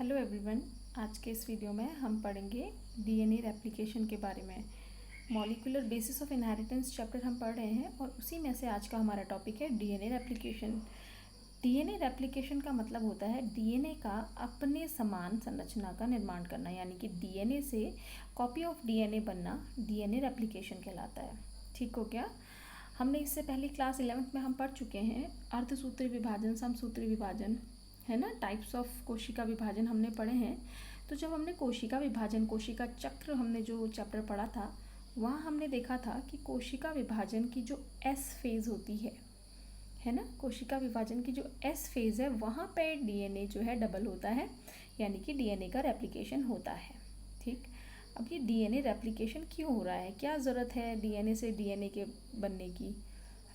Hello everyone. आज के इस वीडियो में हम पढ़ेंगे डीएनए रेप्लिकेशन के बारे में। Molecular basis of inheritance chapter हम पढ़ रहे हैं और उसी में से आज का हमारा टॉपिक है डीएनए रेप्लिकेशन। डीएनए रेप्लिकेशन का मतलब होता है डीएनए का अपने समान संरचना का निर्माण करना, यानी कि डीएनए से कॉपी ऑफ डीएनए बनना डीएनए रेप्लिकेशन कहलाता है। ठीक हो गया। हमने इससे पहले क्लास 11th में हम पढ़ चुके हैं अर्धसूत्री विभाजन, समसूत्री विभाजन, है ना, टाइप्स ऑफ कोशिका विभाजन हमने पढ़े हैं। तो जब हमने कोशिका विभाजन, कोशिका चक्र हमने जो चैप्टर पढ़ा था, वहाँ हमने देखा था कि कोशिका विभाजन की जो एस फेज़ होती है ना, कोशिका विभाजन की जो एस फेज़ है वहाँ पे डीएनए जो है डबल होता है, यानी कि डीएनए का रेप्लिकेशन होता है। ठीक, अब ये डीएनए रेप्लिकेशन क्यों हो रहा है, क्या ज़रूरत है डीएनए से डीएनए के बनने की,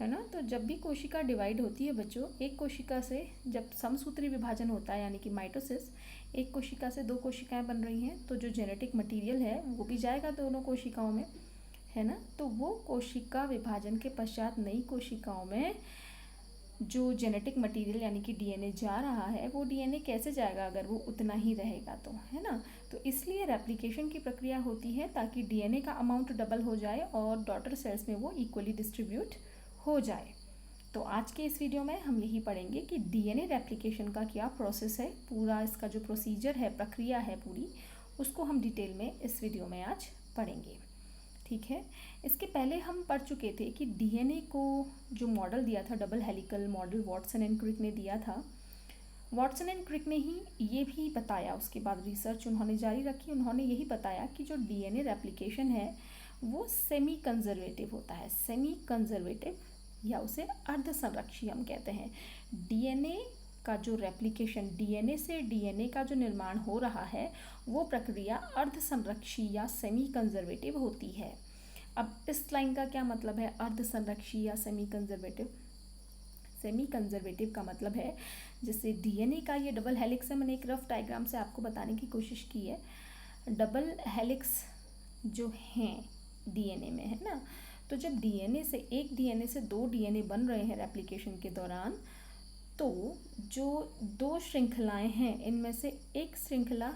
है ना। तो जब भी कोशिका डिवाइड होती है बच्चों, एक कोशिका से जब समसूत्री विभाजन होता है यानी कि माइटोसिस, एक कोशिका से दो कोशिकाएं बन रही हैं, तो जो जेनेटिक मटेरियल है वो भी जाएगा दोनों कोशिकाओं में, है ना। तो वो कोशिका विभाजन के पश्चात नई कोशिकाओं में जो जेनेटिक मटेरियल यानी कि डीएनए जा रहा है, वो डीएनए कैसे जाएगा अगर वो उतना ही रहेगा तो, है ना। तो इसलिए रेप्लिकेशन की प्रक्रिया होती है ताकि डीएनए का अमाउंट डबल हो जाए और डॉटर सेल्स में वो इक्वली डिस्ट्रीब्यूट हो जाए। तो आज के इस वीडियो में हम यही पढ़ेंगे कि डीएनए रेप्लिकेशन का क्या प्रोसेस है, पूरा इसका जो प्रोसीजर है, प्रक्रिया है पूरी, उसको हम डिटेल में इस वीडियो में आज पढ़ेंगे। ठीक है। इसके पहले हम पढ़ चुके थे कि डीएनए को जो मॉडल दिया था, double helical model, Watson and Crick ने दिया था। वाटसन एंड क्रिक ने ही ये भी बताया, उसके बाद रिसर्च उन्होंने जारी रखी, उन्होंने यही बताया कि जो डीएनए रेप्लिकेशन है वो सेमी कंजर्वेटिव होता है। सेमी कंजर्वेटिव या उसे अर्ध संरक्षी हम कहते हैं। डीएनए का जो रेप्लिकेशन, डीएनए से डीएनए का जो निर्माण हो रहा है, वो प्रक्रिया अर्ध संरक्षी या सेमी कंजर्वेटिव होती है। अब इस लाइन का क्या मतलब है, अर्ध संरक्षी या सेमी कंजर्वेटिव? सेमी कंजर्वेटिव का मतलब है जैसे डीएनए का ये डबल हेलिक्स है, मैंने एक रफ डायग्राम से आपको बताने की कोशिश की है। डबल हेलिक्स जो हैं डीएनए में, है ना, तो जब डीएनए से दो डीएनए बन रहे हैं रेप्लिकेशन के दौरान, तो जो दो श्रृंखलाएं हैं इनमें से एक श्रृंखला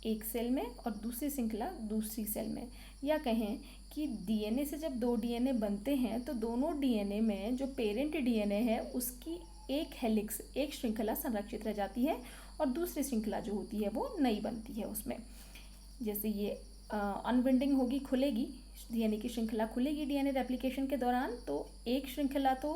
एक सेल में और दूसरी श्रृंखला दूसरी सेल में, या कहें कि डीएनए से जब दो डीएनए बनते हैं तो दोनों डीएनए में जो पेरेंट डीएनए है उसकी एक हेलिक्स, एक श्रृंखला संरक्षित रह जाती है और दूसरी श्रृंखला जो होती है वो नई बनती है उसमें। जैसे ये अनविंडिंग होगी, खुलेगी, डीएनए की श्रृंखला खुलेगी डीएनए रेप्लिकेशन के दौरान, तो एक श्रृंखला तो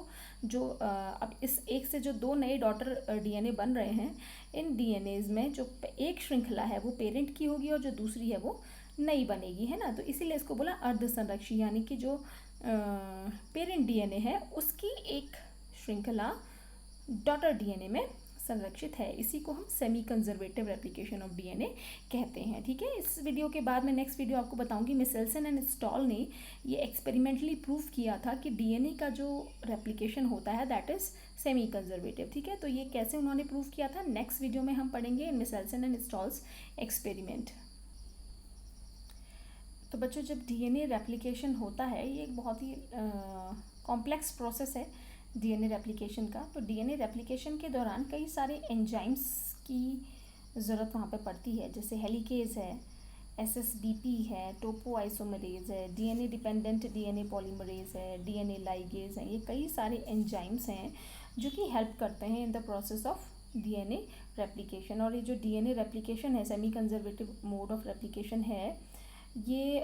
जो अब इस एक से जो दो नए डॉटर डीएनए बन रहे हैं, इन डीएनएज में जो एक श्रृंखला है वो पेरेंट की होगी और जो दूसरी है वो नई बनेगी, है ना। तो इसीलिए इसको बोला अर्ध संरक्षी, यानी कि जो पेरेंट डीएनए है उसकी एक श्रृंखला डॉटर डीएनए में संरक्षित है। इसी को हम semi conservative replication of DNA कहते हैं। ठीक है। इस वीडियो के बाद में नेक्स्ट वीडियो आपको बताऊंगी, मिसेल्सन एंड स्टॉल ने ये एक्सपेरिमेंटली प्रूव किया था कि डीएनए का जो रेप्लिकेशन होता है दैट इज सेमी कंजर्वेटिव। ठीक है। तो ये कैसे उन्होंने प्रूव किया था, नेक्स्ट वीडियो में हम पढ़ेंगे इन मिसेल्सन एंड स्टॉल्स एक्सपेरिमेंट। तो बच्चों, जब डीएनए रेप्लिकेशन होता है, ये एक बहुत ही कॉम्प्लेक्स प्रोसेस है डीएनए रेप्लिकेशन का। तो डीएनए रेप्लिकेशन के दौरान कई सारे एंजाइम्स की ज़रूरत वहाँ पे पड़ती है, जैसे हेलिकेज है, एसएसबीपी है, टोपोआइसोमरेज है, डीएनए डिपेंडेंट डीएनए पॉलीमरेज है, डीएनए लाइगेज है। ये कई सारे एंजाइम्स हैं जो कि हेल्प करते हैं in the process of DNA replication. और ये जो डीएनए रेप्लिकेशन है, semi conservative mode of replication है, ये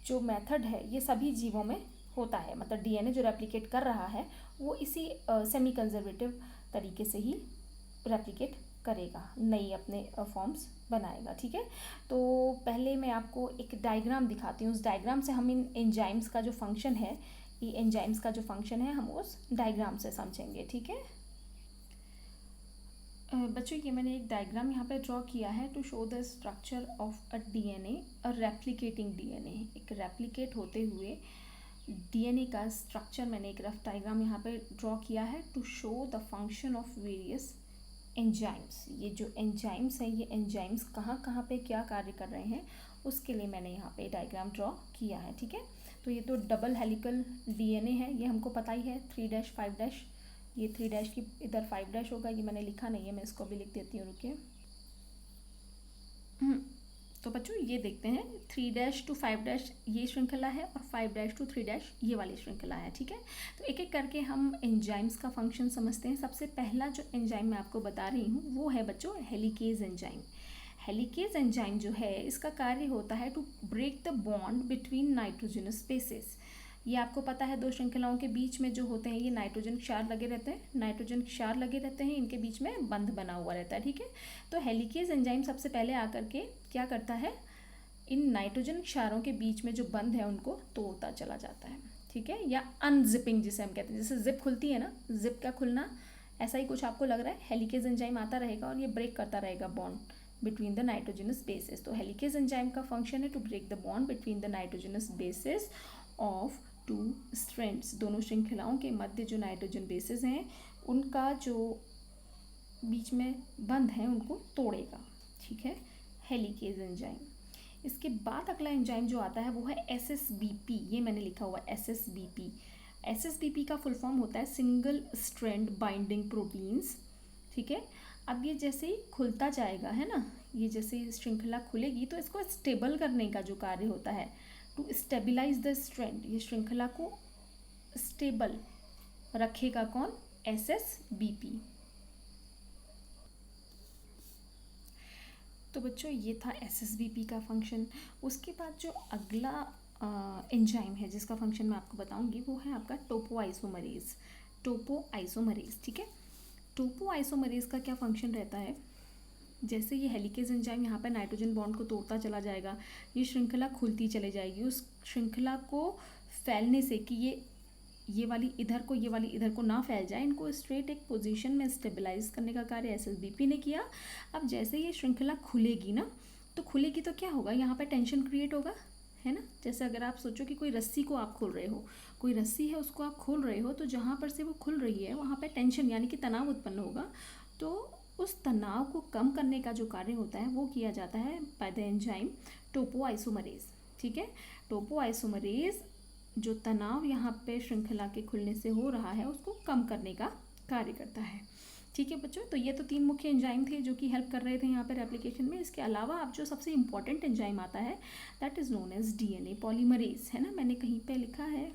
जो मेथड है ये सभी जीवों में होता है। मतलब डीएनए जो रेप्लिकेट कर रहा है वो इसी सेमी कंजर्वेटिव तरीके से ही रेप्लिकेट करेगा, नई अपने फॉर्म्स बनाएगा। ठीक है। तो पहले मैं आपको एक डायग्राम दिखाती हूँ, उस डायग्राम से हम इन एंजाइम्स का जो फंक्शन है, ये एंजाइम्स का जो फंक्शन है हम उस डायग्राम से समझेंगे। ठीक है। बच्चों, ये मैंने एक डायग्राम यहाँ पे ड्रॉ किया है to show the structure of a DNA, a replicating DNA. एक रेप्लिकेट होते हुए डीएनए का स्ट्रक्चर मैंने एक रफ डायग्राम यहाँ पे ड्रॉ किया है to show the function of various enzymes. ये जो एंजाइम्स हैं, ये एंजाइम्स कहाँ कहाँ पे क्या कार्य कर रहे हैं, उसके लिए मैंने यहाँ पे डायग्राम ड्रॉ किया है। ठीक है। तो ये तो डबल हेलिकल डीएनए है, ये हमको पता ही है, 3' 5' ये 3 डैश की इधर 5 डैश होगा, ये मैंने लिखा नहीं है, मैं इसको भी लिख देती हूँ, रुकिए। तो बच्चों ये देखते हैं 3 डैश टू 5 डैश ये श्रृंखला है और 5 डैश टू 3 डैश ये वाली श्रृंखला है, ठीक है। तो एक एक करके हम एंजाइम्स का फंक्शन समझते हैं। सबसे पहला जो एंजाइम मैं आपको बता रही हूँ वो है बच्चों हेलिकेज एंजाइम। हेलिकेज एंजाइम जो है इसका कार्य होता है to break the bond between nitrogenous bases. ये आपको पता है दो श्रृंखलाओं के बीच में जो होते हैं ये नाइट्रोजन क्षार लगे रहते हैं, नाइट्रोजन क्षार लगे रहते हैं, इनके बीच में बंध बना हुआ रहता है, ठीक है। तो हेलिकेज एंजाइम सबसे पहले आकर के क्या करता है, इन नाइट्रोजन क्षारों के बीच में जो बंध है उनको तोड़ता चला जाता है, ठीक है। या अनजिपिंग जिसे हम कहते हैं, जैसे जिप खुलती है ना, जिप का खुलना, ऐसा ही कुछ आपको लग रहा है। हेलिकेज एंजाइम आता रहेगा और ये ब्रेक करता रहेगा bond between the nitrogenous bases. तो हेलिकेज एंजाइम का फंक्शन है to break the bond between the nitrogenous bases of two strands. दोनों श्रृंखलाओं के मध्य जो नाइट्रोजन बेसिस हैं उनका जो बीच में बंध है उनको तोड़ेगा, ठीक है, हेलिकेज एंजाइम। इसके बाद अगला एंजाइम जो आता है वो है SSBP। ये मैंने लिखा हुआ SSBP। SSBP का फुल फॉर्म होता है सिंगल स्ट्रैंड बाइंडिंग प्रोटीन्स, ठीक है। अब ये जैसे ही खुलता जाएगा है ना, ये जैसे श्रृंखला खुलेगी तो इसको स्टेबल करने का जो कार्य होता है, टू स्टेबिलाइज द स्ट्रैंड, ये श्रृंखला को स्टेबल रखेगा कौन, SSBP। तो बच्चों ये था SSBP का फंक्शन। उसके बाद जो अगला एंजाइम है जिसका फंक्शन मैं आपको बताऊंगी वो है आपका टोपोआइसोमरेज। टोपोआइसोमरेज, ठीक है। टोपोआइसोमरेज का क्या फंक्शन रहता है, जैसे ये हेलिकेज एंजाइम यहाँ पर नाइट्रोजन बॉन्ड को तोड़ता चला जाएगा, ये श्रृंखला खुलती चली जाएगी। उस श्रृंखला को फैलने से कि ये वाली इधर को ये वाली इधर को ना फैल जाए, इनको स्ट्रेट एक पोजीशन में स्टेबलाइज करने का कार्य SSBP ने किया। अब जैसे ये श्रृंखला खुलेगी ना, तो खुलेगी तो क्या होगा, यहाँ पे टेंशन क्रिएट होगा, है ना। जैसे अगर आप सोचो कि कोई रस्सी को आप खोल रहे हो, कोई रस्सी है उसको आप खोल रहे हो, तो जहाँ पर से वो खुल रही है वहाँ पे टेंशन यानी कि तनाव उत्पन्न होगा। तो उस तनाव को कम करने का जो कार्य होता है वो किया जाता है बाय द एंजाइम टोपोआइसोमरेज, ठीक है। टोपोआइसोमरेज जो तनाव यहाँ पे श्रृंखला के खुलने से हो रहा है उसको कम करने का कार्य करता है, ठीक है बच्चों। तो ये तो 3 मुख्य एंजाइम थे जो कि हेल्प कर रहे थे यहाँ पे रेप्लिकेशन में। इसके अलावा अब जो सबसे इंपॉर्टेंट एंजाइम आता है that is known as DNA polymerase, है ना, मैंने कहीं पे लिखा है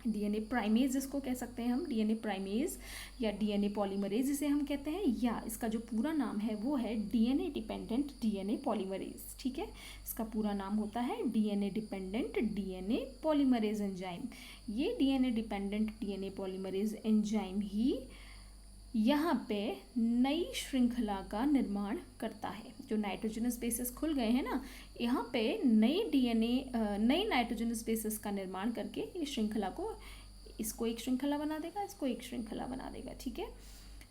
DNA प्राइमेज जिसको कह सकते हैं हम, DNA प्राइमेज या DNA पॉलीमरेज जिसे हम कहते हैं, या इसका जो पूरा नाम है वो है DNA डिपेंडेंट DNA पॉलीमरेज, ठीक है। इसका पूरा नाम होता है DNA dependent DNA polymerase enzyme. ये DNA dependent DNA polymerase enzyme ही यहाँ पे नई श्रृंखला का निर्माण करता है। जो नाइट्रोजनस बेसिस खुल गए हैं ना, यहाँ पे नई नाइट्रोजनस बेसिस का निर्माण करके इस श्रृंखला को, इसको एक श्रृंखला बना देगा, इसको एक श्रृंखला बना देगा, ठीक है।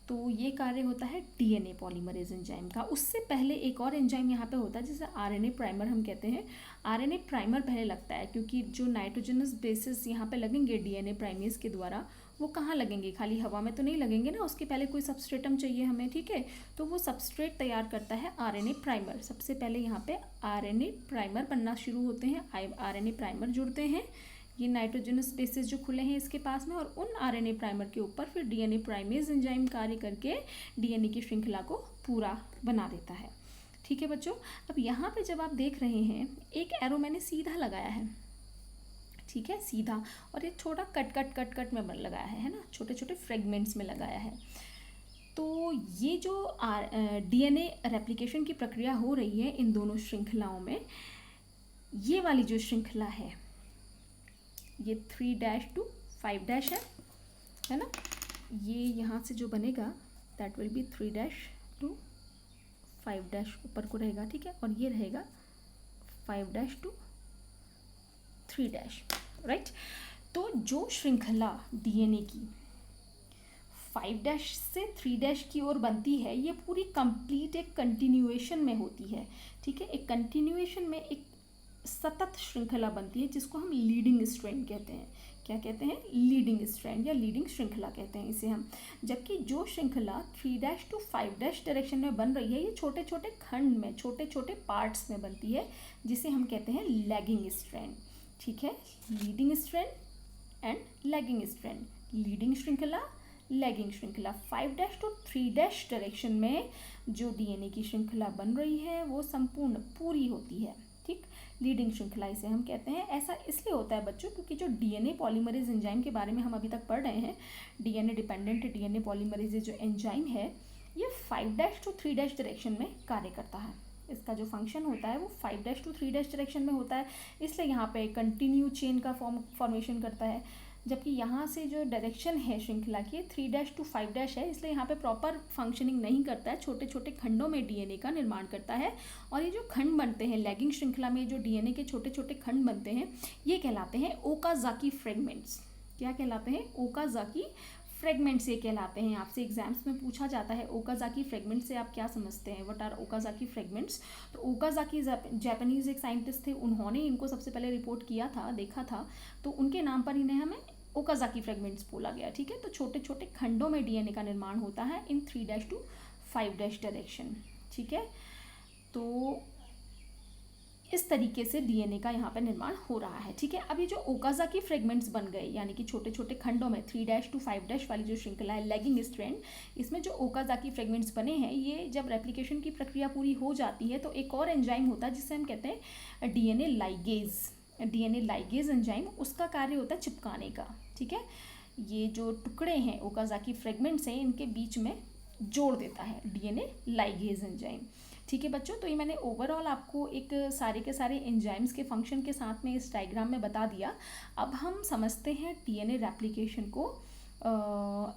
तो ये कार्य होता है DNA पॉलीमरेज एंजाइम का। उससे पहले एक और एंजाइम यहाँ पे होता है जिसे RNA प्राइमर हम कहते हैं। RNA प्राइमर पहले लगता है क्योंकि जो नाइट्रोजनस बेसिस यहाँ पे लगेंगे DNA प्राइमेज के द्वारा, वो कहाँ लगेंगे, खाली हवा में तो नहीं लगेंगे ना, उसके पहले कोई सबस्ट्रेटम चाहिए हमें, ठीक है। तो वो सबस्ट्रेट तैयार करता है RNA प्राइमर। सबसे पहले यहाँ पे RNA प्राइमर बनना शुरू होते हैं, RNA प्राइमर जुड़ते हैं, ये नाइट्रोजनस बेसिस जो खुले हैं इसके पास में, और उन RNA प्राइमर के ऊपर फिर DNA प्राइमेज एंजाइम कार्य करके DNA की श्रृंखला को पूरा बना देता है, ठीक है बच्चों। अब यहाँ पे जब आप देख रहे हैं एक एरो मैंने सीधा लगाया है, ठीक है, सीधा, और एक छोटा कट में लगाया है ना, छोटे छोटे फ्रेगमेंट्स में लगाया है। तो ये जो DNA रेप्लिकेशन की प्रक्रिया हो रही है इन दोनों श्रृंखलाओं में, ये वाली जो श्रृंखला है ये 3 डैश टू 5 डैश है ना, ये यहाँ से जो बनेगा that will be 3 dash to 5 dash ऊपर को रहेगा, ठीक है, और ये रहेगा 5 डैश टू 3 डैश, राइट। तो जो श्रृंखला DNA की 5 डैश से 3 डैश की ओर बनती है, ये पूरी कंप्लीट एक कंटिन्यूएशन में होती है, ठीक है। एक कंटिन्यूएशन में एक सतत श्रृंखला बनती है जिसको हम लीडिंग स्ट्रैंड कहते हैं। क्या कहते हैं, लीडिंग स्ट्रैंड या लीडिंग श्रृंखला कहते हैं इसे हम। जबकि जो श्रृंखला 3 डैश टू 5 डैश डायरेक्शन में बन रही है, ये छोटे छोटे खंड में, छोटे छोटे पार्ट्स में बनती है, जिसे हम कहते हैं लैगिंग स्ट्रैंड, ठीक है। Leading strand and lagging strand, leading श्रृंखला, लैगिंग श्रृंखला। 5' to 3' डायरेक्शन में जो डीएनए की श्रृंखला बन रही है वो संपूर्ण पूरी होती है, ठीक। लीडिंग श्रृंखला इसे हम कहते हैं। ऐसा इसलिए होता है बच्चों क्योंकि जो डीएनए पॉलीमरेज एंजाइम के बारे में हम अभी तक पढ़ रहे हैं, डीएनए डिपेंडेंट डीएनए पॉलीमरेज जो एंजाइम है ये 5' to 3' डायरेक्शन में कार्य करता है। इसका जो फंक्शन होता है वो 5' to 3' डायरेक्शन में होता है, इसलिए यहाँ पे कंटिन्यू चेन का फॉर्मेशन करता है। जबकि यहाँ से जो डायरेक्शन है श्रृंखला की 3' to 5' है, इसलिए यहाँ पे प्रॉपर फंक्शनिंग नहीं करता है, छोटे छोटे खंडों में डीएनए का निर्माण करता है। और ये जो खंड बनते हैं लैगिंग श्रृंखला में, जो डीएनए के छोटे छोटे खंड बनते हैं ये कहलाते हैं ओकाज़ाकी फ्रेगमेंट्स। क्या कहलाते हैं? ओकाज़ाकी फ्रेगमेंट्स ये कहलाते हैं। आपसे एग्जाम्स में पूछा जाता है ओकाज़ाकी फ्रेगमेंट से आप क्या समझते हैं, व्हाट आर ओकाज़ाकी फ्रेगमेंट्स। तो ओकाज़ाकी जापानीज़ एक साइंटिस्ट थे, उन्होंने इनको सबसे पहले रिपोर्ट किया था, देखा था, तो उनके नाम पर इन्हें हमें ओकाज़ाकी फ्रेगमेंट्स बोला गया, ठीक है। तो छोटे छोटे खंडों में डीएनए का निर्माण होता है इन 3' to 5' डायरेक्शन, ठीक है। तो इस तरीके से डीएनए का यहाँ पे निर्माण हो रहा है, ठीक है। अब ये जो ओकाज़ाकी फ्रेगमेंट्स बन गए यानी कि छोटे छोटे खंडों में 3' to 5' वाली जो श्रृंखला है लैगिंग स्ट्रैंड, इसमें जो ओकाज़ाकी फ्रेगमेंट्स बने हैं ये जब रेप्लिकेशन की प्रक्रिया पूरी हो जाती है तो एक और एंजाइम होता है जिससे हम कहते हैं DNA ligase. DNA ligase enzyme, उसका कार्य होता है चिपकाने का, ठीक है। ये जो टुकड़े हैं ओकाज़ाकी फ्रेगमेंट्स हैं इनके बीच में जोड़ देता है डीएनए लाइगेज एंजाइम, ठीक है बच्चों। तो ये मैंने ओवरऑल आपको एक सारे के सारे एंजाइम्स के फंक्शन के साथ में इस डायग्राम में बता दिया। अब हम समझते हैं डीएनए रेप्लिकेशन को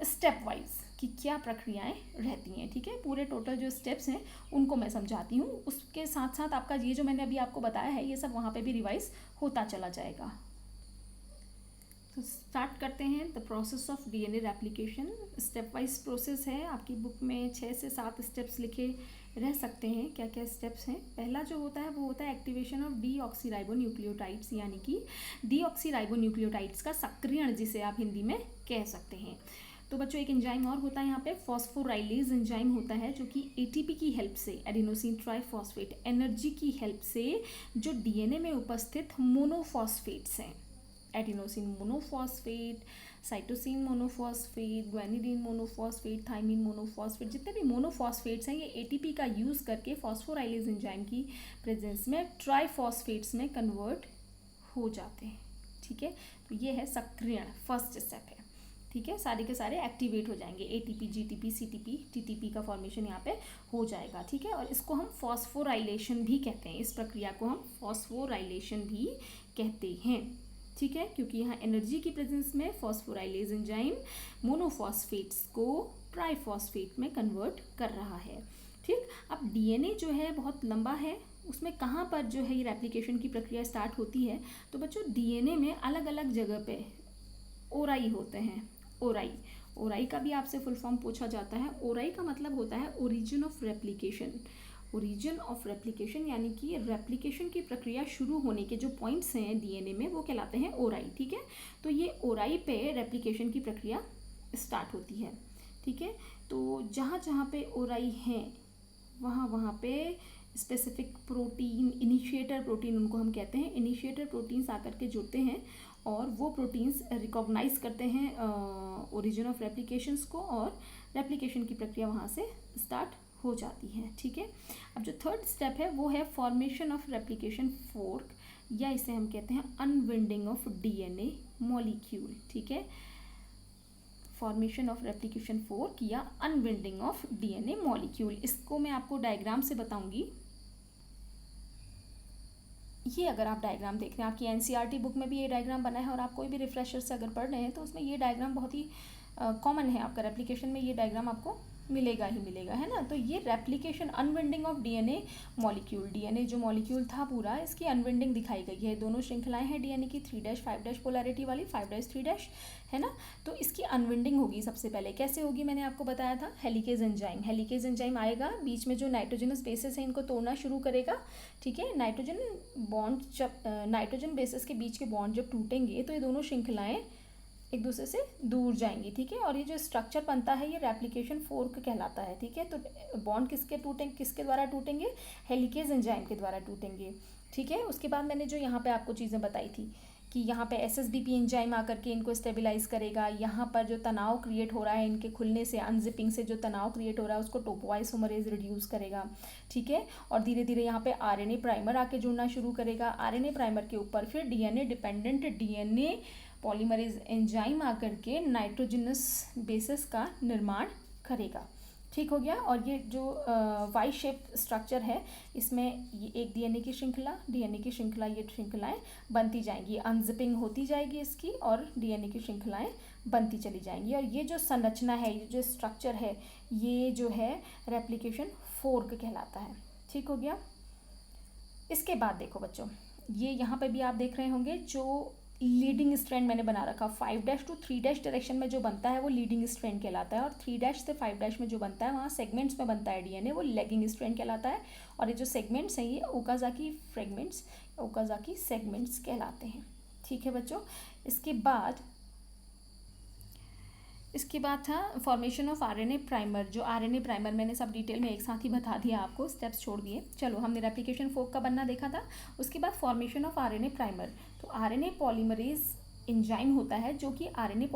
स्टेप वाइज कि क्या प्रक्रियाएं रहती हैं, ठीक है। पूरे टोटल जो स्टेप्स हैं उनको मैं समझाती हूँ, उसके साथ साथ आपका ये जो मैंने अभी आपको बताया है ये सब वहाँ पे भी रिवाइज होता चला जाएगा। तो स्टार्ट करते हैं the process of DNA replication. Step wise process है, आपकी बुक में 6 से 7 स्टेप्स लिखे रह सकते हैं। क्या क्या स्टेप्स हैं? पहला जो होता है वो होता है एक्टिवेशन ऑफ डीऑक्सीराइबोन्यूक्लियोटाइड्स, यानी कि डीऑक्सीराइबोन्यूक्लियोटाइड्स का सक्रियण, जिसे आप हिंदी में कह सकते हैं। तो बच्चों एक एंजाइम और होता है यहाँ पे फॉस्फोराइलेज एंजाइम होता है जो कि एटीपी की हेल्प से, एडिनोसिन ट्राइफॉस्फेट एनर्जी की हेल्प से जो डीएनए में उपस्थित मोनोफॉस्फेट्स हैं, adenosine monophosphate, cytosine monophosphate, guanidine monophosphate, thymine monophosphate, जितने भी मोनोफॉस्फेट्स हैं ये एटीपी का यूज़ करके फॉस्फोराइलेज एंजाइम की प्रेजेंस में ट्राइफॉस्फेट्स में कन्वर्ट हो जाते हैं, ठीक है। तो ये है सक्रियण, फर्स्ट स्टेप है, ठीक है। सारे के सारे एक्टिवेट हो जाएंगे, एटीपी, जीटीपी, सीटीपी, टीटीपी का फॉर्मेशन यहाँ पे हो जाएगा, ठीक है। और इसको हम फॉस्फोराइलेशन भी कहते हैं, इस प्रक्रिया को हम फॉस्फोराइलेशन भी कहते हैं, ठीक है, क्योंकि यहाँ एनर्जी की प्रेजेंस में फॉस्फोराइलेज एंजाइम मोनोफॉस्फेट्स को ट्राइफॉस्फेट में कन्वर्ट कर रहा है, ठीक। अब डीएनए जो है बहुत लंबा है, उसमें कहाँ पर जो है ये रेप्लिकेशन की प्रक्रिया स्टार्ट होती है? तो बच्चों डीएनए में अलग अलग जगह पे ओराई होते हैं। ओराई का भी आपसे फुल फॉर्म पूछा जाता है। ओराई का मतलब होता है origin of replication. Origin of replication यानी कि रेप्लिकेशन की प्रक्रिया शुरू होने के जो पॉइंट्स हैं डीएनए में वो कहलाते हैं ओराई, ठीक है। तो ये ओराई पे रेप्लिकेशन की प्रक्रिया स्टार्ट होती है, ठीक है। तो जहाँ जहाँ पे ओराई हैं वहाँ पे स्पेसिफिक प्रोटीन, इनिशिएटर प्रोटीन उनको हम कहते हैं, इनिशिएटर प्रोटीन्स आकर के जुड़ते हैं और वो प्रोटीन्स रिकॉग्नाइज करते हैं ओरिजिन ऑफ रेप्लिकेशंस को और रेप्लिकेशन की प्रक्रिया वहाँ से स्टार्ट हो जाती है, ठीक है। अब जो थर्ड स्टेप है वो है फॉर्मेशन ऑफ रेप्लिकेशन फोर्क, या इसे हम कहते हैं अनविंडिंग ऑफ डीएनए मॉलिक्यूल, ठीक है। फॉर्मेशन ऑफ रेप्लिकेशन फोर्क या अनविंडिंग ऑफ डीएनए मॉलिक्यूल, इसको मैं आपको डायग्राम से बताऊंगी। ये अगर आप डायग्राम देख रहे हैं, आपकी एनसीईआरटी बुक में भी ये डायग्राम बना है और आप कोई भी रिफ्रेशर से अगर पढ़ रहे हैं तो उसमें ये डायग्राम बहुत ही कॉमन है, आपका रेप्लिकेशन में ये डायग्राम आपको मिलेगा ही मिलेगा, है ना। तो ये replication unwinding of DNA molecule, DNA जो मॉलिक्यूल था पूरा इसकी अनविंडिंग दिखाई गई है। दोनों श्रृंखलाएं हैं डीएनए की 3' 5' पोलैरिटी वाली, 5' 3' है ना। तो इसकी अनविंडिंग होगी सबसे पहले, कैसे होगी मैंने आपको बताया था, हेलिकेज एंजाइम आएगा, बीच में जो नाइट्रोजनस बेसेस हैं इनको तोड़ना शुरू करेगा, ठीक है। नाइट्रोजन बॉन्ड जब नाइट्रोजन बेसेस के बीच के बॉन्ड जब टूटेंगे तो ये दोनों श्रृंखलाएं एक दूसरे से दूर जाएंगी, ठीक है। और ये जो स्ट्रक्चर बनता है ये रेप्लिकेशन फोर्क कहलाता है, ठीक है। तो बॉन्ड किसके द्वारा टूटेंगे? हेलिकेज एंजाइम के द्वारा टूटेंगे, ठीक है। उसके बाद मैंने जो यहाँ पे आपको चीज़ें बताई थी कि यहाँ पे SSBP एंजाइम आकर के इनको स्टेबलाइज करेगा। यहाँ पर जो तनाव क्रिएट हो रहा है इनके खुलने से, अनजिपिंग से जो तनाव क्रिएट हो रहा है उसको टोपोआइसोमरेज रिड्यूस करेगा, ठीक है। और धीरे धीरे यहाँ पे RNA प्राइमर आके जुड़ना शुरू करेगा। RNA प्राइमर के ऊपर फिर DNA dependent DNA polymerase enzyme आकर के नाइट्रोजनस बेसिस का निर्माण करेगा, ठीक हो गया। और ये जो वाई शेप स्ट्रक्चर है इसमें ये एक DNA की श्रृंखला, DNA की श्रृंखला, ये श्रृंखलाएं बनती जाएंगी, अनजिपिंग होती जाएगी इसकी और DNA की श्रृंखलाएं बनती चली जाएंगी। और ये जो संरचना है, ये जो स्ट्रक्चर है, ये जो है रेप्लिकेशन फोर्क कहलाता है, ठीक हो गया। इसके बाद देखो बच्चों, ये यहाँ पे भी आप देख रहे होंगे जो लीडिंग स्ट्रैंड मैंने बना रखा, 5' टू 3' डायरेक्शन में जो बनता है वो लीडिंग स्ट्रैंड कहलाता है। और 3' से 5' में जो बनता है वहाँ सेगमेंट्स में बनता है DNA, वो लैगिंग स्ट्रैंड कहलाता है। और ये जो सेगमेंट्स हैं ये ओकाज़ाकी फ्रेगमेंट्स, ओकाज़ाकी सेगमेंट्स कहलाते हैं, ठीक है बच्चों। इसके बाद था फॉर्मेशन ऑफ RNA प्राइमर। जो RNA प्राइमर मैंने सब डिटेल में एक साथ ही बता दिया आपको, स्टेप्स छोड़ दिए। चलो, हमने रेप्लिकेशन फोर्क का बनना देखा था। उसके बाद फॉर्मेशन ऑफ RNA प्राइमर, तो RNA पॉलीमरेज एंजाइम होता है जो कि RNA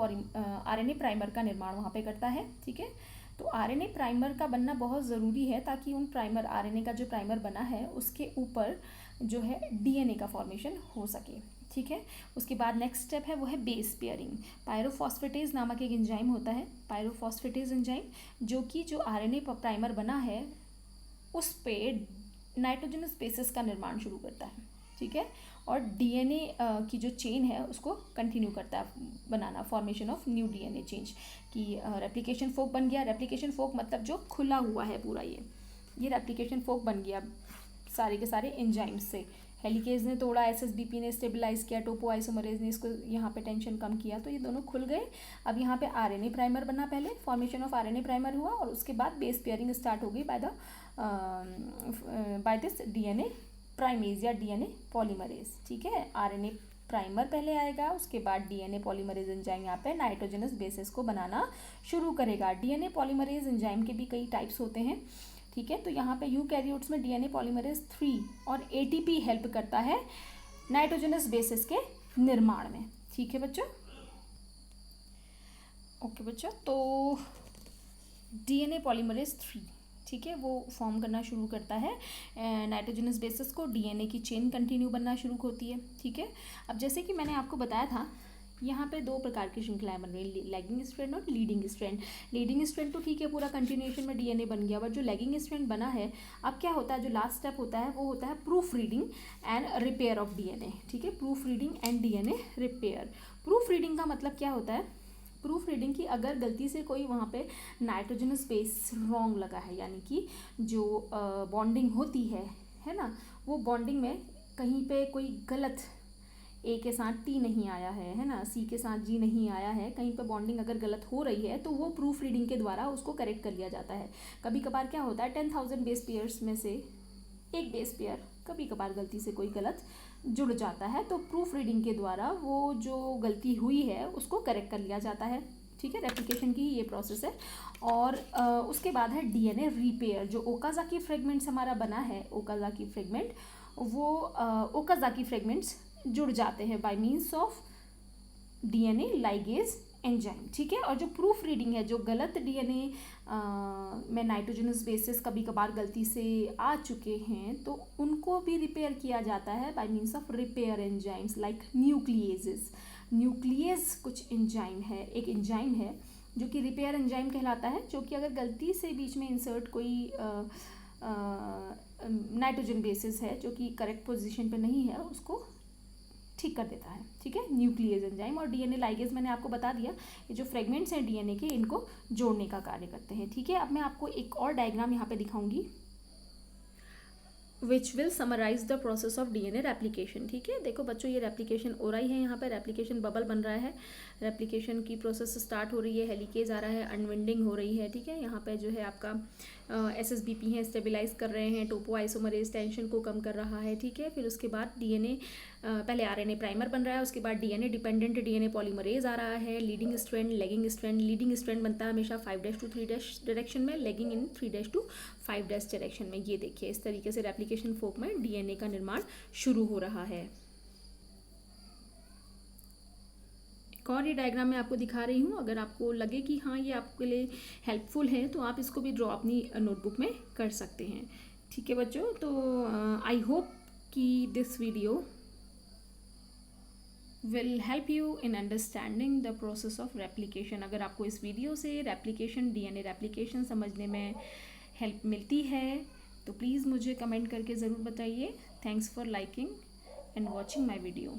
प्राइमर का निर्माण वहाँ पे करता है, ठीक है। तो RNA प्राइमर का बनना बहुत ज़रूरी है ताकि उन प्राइमर, RNA का जो प्राइमर बना है उसके ऊपर जो है DNA का फॉर्मेशन हो सके, ठीक है। उसके बाद नेक्स्ट स्टेप है वो है बेस पेयरिंग। पायरोफॉस्फेटेज नामक एक एंजाइम होता है, पायरोफॉस्फेटेज एंजाइम, जो कि जो RNA प्राइमर बना है उस पे नाइट्रोजनस बेसिस का निर्माण शुरू करता है, ठीक है। और DNA की जो चेन है उसको कंटिन्यू करता है बनाना, formation of new DNA change की। रेप्लिकेशन फोर्क बन गया। रेप्लिकेशन फोर्क मतलब जो खुला हुआ है पूरा, ये रेप्लिकेशन फोर्क बन गया सारे के सारे एंजाइम्स से। हेलिकेज ने तोड़ा, SSBP ने स्टेबलाइज किया, टोपोआइसोमरेज ने इसको यहाँ पे टेंशन कम किया, तो ये दोनों खुल गए। अब यहाँ पे RNA प्राइमर बना, पहले फॉर्मेशन ऑफ RNA प्राइमर हुआ और उसके बाद बेस पेयरिंग स्टार्ट हो गई बाय दिस DNA प्राइमेज या DNA पॉलीमरेज, ठीक है। RNA प्राइमर पहले आएगा, उसके बाद DNA पॉलीमरेज एंजाइम यहाँ पे नाइट्रोजनस बेसिस को बनाना शुरू करेगा। DNA पॉलीमरेज एंजाइम के भी कई टाइप्स होते हैं, ठीक है। तो यहाँ पे यूकैरियोट्स में DNA पॉलीमरेज 3 और ATP हेल्प करता है नाइट्रोजनस बेसिस के निर्माण में, ठीक है बच्चों। ओके बच्चों, तो DNA पॉलीमरेज 3, ठीक है, वो फॉर्म करना शुरू करता है नाइट्रोजनस बेसिस को, DNA की चेन कंटिन्यू बनना शुरू होती है, ठीक है। अब जैसे कि मैंने आपको बताया था, यहाँ पे दो प्रकार की श्रृंखलाएं बन रही है, लैगिंग स्ट्रैंड और लीडिंग स्ट्रैंड। लीडिंग स्ट्रैंड तो ठीक है, पूरा कंटिन्यूएशन में DNA बन गया, बट जो लैगिंग स्ट्रैंड बना है, अब क्या होता है, जो लास्ट स्टेप होता है वो होता है proof reading and repair of DNA, ठीक है। Proof reading and DNA repair. Proof reading का मतलब क्या होता है, प्रूफ रीडिंग की अगर गलती से कोई वहाँ पे नाइट्रोजनस बेस रॉन्ग लगा है, यानी कि जो बॉन्डिंग होती है ना, वो बॉन्डिंग में कहीं पे कोई गलत A के साथ T नहीं आया है ना, C के साथ G नहीं आया है, कहीं पे बॉन्डिंग अगर गलत हो रही है तो वो प्रूफ रीडिंग के द्वारा उसको करेक्ट कर लिया जाता है। कभी कभार क्या होता है, 10,000 बेस पेयर्स में से एक बेस पेयर कभी कभार गलती से कोई गलत जुड़ जाता है, तो प्रूफ रीडिंग के द्वारा वो जो गलती हुई है उसको करेक्ट कर लिया जाता है, ठीक है। रेप्लिकेशन की ये प्रोसेस है। और उसके बाद है DNA रिपेयर। जो ओकाज़ाकी फ्रेगमेंट्स हमारा बना है, ओकाज़ाकी फ्रेगमेंट, वो ओकाज़ाकी फ्रेगमेंट्स जुड़ जाते हैं bye means of DNA ligase enzyme, ठीक है। और जो प्रूफ रीडिंग है, जो गलत DNA में नाइट्रोजनस बेसिस कभी कभार गलती से आ चुके हैं, तो उनको भी रिपेयर किया जाता है bye means of repair enzymes like nucleases. Nucleus कुछ एंजाइम है, एक एंजाइम है जो कि रिपेयर एंजाइम कहलाता है, जो कि अगर गलती से बीच में इंसर्ट कोई नाइट्रोजन बेसिस है जो कि करेक्ट पोजीशन पे नहीं है, उसको ठीक कर देता है, ठीक है, न्यूक्लियस एंजाइम। और DNA लाइगेज मैंने आपको बता दिया, ये जो फ्रेगमेंट्स हैं DNA के, इनको जोड़ने का कार्य करते हैं, ठीक है। अब मैं आपको एक और डायग्राम यहाँ पे दिखाऊंगी which will summarise the process of DNA replication, ठीक है। देखो बच्चों, ये रेप्लिकेशन हो रही है, यहाँ पे रेप्लिकेशन बबल बन रहा है, रेप्लिकेशन की प्रोसेस स्टार्ट हो रही है, हेलिकेज आ रहा है, अनविंडिंग हो रही है, ठीक है। यहाँ पे जो है आपका SSBP है, स्टेबलाइज कर रहे हैं, टोपोआइसोमरेज टेंशन को कम कर रहा है, ठीक है। फिर उसके बाद DNA, पहले RNA प्राइमर बन रहा है, उसके बाद DNA डिपेंडेंट DNA पॉलीमरेज आ रहा है, leading strand, lagging strand. Leading strand बनता है हमेशा 5' to 3' डायरेक्शन में, लेगिंग इन 3' to 5' डायरेक्शन में। ये देखिए, इस तरीके से रेप्लिकेशन फोर्क में DNA का निर्माण शुरू हो रहा है। एक और ये डायग्राम मैं आपको दिखा रही हूँ। अगर आपको लगे कि हाँ ये आपके लिए हेल्पफुल है तो आप इसको भी ड्रॉ अपनी नोटबुक में कर सकते हैं। ठीक है बच्चों, तो आई होप कि this video will help you in understanding the process of replication. अगर आपको इस वीडियो से रेप्लिकेशन, डीएनए रेप्लिकेशन समझने में हेल्प मिलती है तो प्लीज़ मुझे कमेंट करके ज़रूर बताइए। Thanks for liking and watching my video.